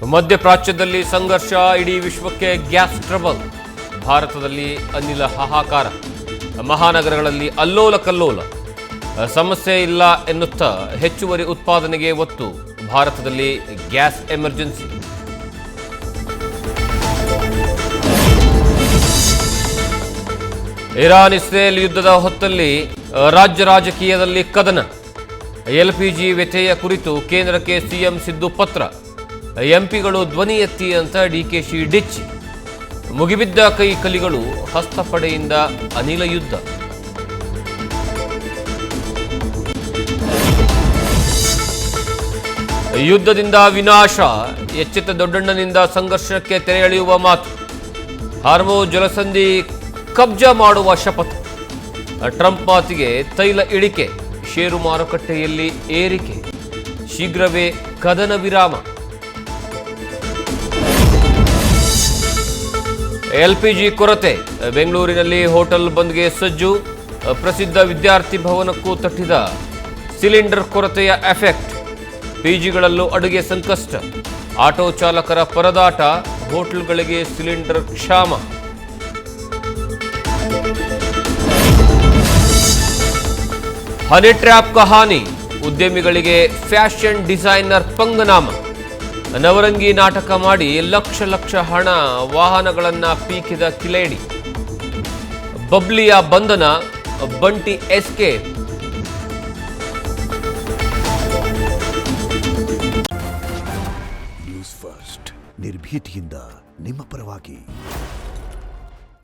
ಮಧ್ಯಪ್ರಾಚ್ಯದಲ್ಲಿ ಸಂಘರ್ಷ, ಇಡೀ ವಿಶ್ವಕ್ಕೆ ಗ್ಯಾಸ್ ಟ್ರಬಲ್. ಭಾರತದಲ್ಲಿ ಅನಿಲ ಹಾಹಾಕಾರ, ಮಹಾನಗರಗಳಲ್ಲಿ ಅಲ್ಲೋಲ ಕಲ್ಲೋಲ. ಸಮಸ್ಯೆ ಇಲ್ಲ ಎನ್ನುತ್ತಾ ಹೆಚ್ಚುವರಿ ಉತ್ಪಾದನೆಗೆ ಒತ್ತು. ಭಾರತದಲ್ಲಿ ಗ್ಯಾಸ್ ಎಮರ್ಜೆನ್ಸಿ. ಇರಾನ್ ಇಸ್ರೇಲ್ ಯುದ್ಧದ ಹೊತ್ತಲ್ಲಿ ರಾಜ್ಯ ರಾಜಕೀಯದಲ್ಲಿ ಕದನ. ಎಲ್ಪಿಜಿ ವ್ಯತ್ಯಯ ಕುರಿತು ಕೇಂದ್ರಕ್ಕೆ ಸಿಎಂ ಸಿದ್ದು ಪತ್ರ. ಎಂಪಿಗಳು ಧ್ವನಿ ಎತ್ತಿ ಅಂತ ಡಿಕೆಶಿ ಡಿಚ್ಚಿ. ಮುಗಿಬಿದ್ದ ಕೈ ಕಲಿಗಳು, ಹಸ್ತಪಡೆಯಿಂದ ಅನಿಲ ಯುದ್ಧ. ಯುದ್ಧದಿಂದ ವಿನಾಶ, ಎಚ್ಚೆತ್ತ ದೊಡ್ಡಣ್ಣನಿಂದ ಸಂಘರ್ಷಕ್ಕೆ ತೆರೆ ಎಳೆಯುವ ಮಾತು. ಹಾರ್ಮುಜ್ ಜಲಸಂಧಿ ಕಬ್ಜಾ ಮಾಡುವ ಶಪಥ. ಟ್ರಂಪ್ ಮಾತಿಗೆ ತೈಲ ಇಳಿಕೆ, ಷೇರು ಮಾರುಕಟ್ಟೆಯಲ್ಲಿ ಏರಿಕೆ. ಶೀಘ್ರವೇ ಕದನ ವಿರಾಮ. ಎಲ್ಪಿಜಿ ಕೊರತೆ, ಬೆಂಗಳೂರಿನಲ್ಲಿ ಹೋಟೆಲ್ ಬಂದ್ಗೆ ಸಜ್ಜು. ಪ್ರಸಿದ್ಧ ವಿದ್ಯಾರ್ಥಿ ಭವನಕ್ಕೂ ತಟ್ಟಿದ ಸಿಲಿಂಡರ್ ಕೊರತೆಯ ಎಫೆಕ್ಟ್. ಪಿಜಿಗಳಲ್ಲೂ ಅಡುಗೆ ಸಂಕಷ್ಟ. ಆಟೋ ಚಾಲಕರ ಪರದಾಟ, ಹೋಟೆಲ್ಗಳಿಗೆ ಸಿಲಿಂಡರ್ ಕ್ಷಾಮ. ಹನಿ ಟ್ರ್ಯಾಪ್ ಕಹಾನಿ, ಉದ್ಯಮಿಗಳಿಗೆ ಫ್ಯಾಷನ್ ಡಿಸೈನರ್ ಪಂಗನಾಮ. ನವರಂಗಿ ನಾಟಕ ಮಾಡಿ ಲಕ್ಷ ಲಕ್ಷ ಹಣ, ವಾಹನಗಳನ್ನ ಪೀಕಿದ ಕಿಲೇಡಿ. ಬಬ್ಲಿಯ ಬಂಧನ, ಬಂಟಿ ಎಸ್ಕೇಪ್. ನ್ಯೂಸ್ ಫಸ್ಟ್, ನಿರ್ಭೀತಿಯಿಂದ ನಿಮ್ಮ ಪರವಾಗಿ.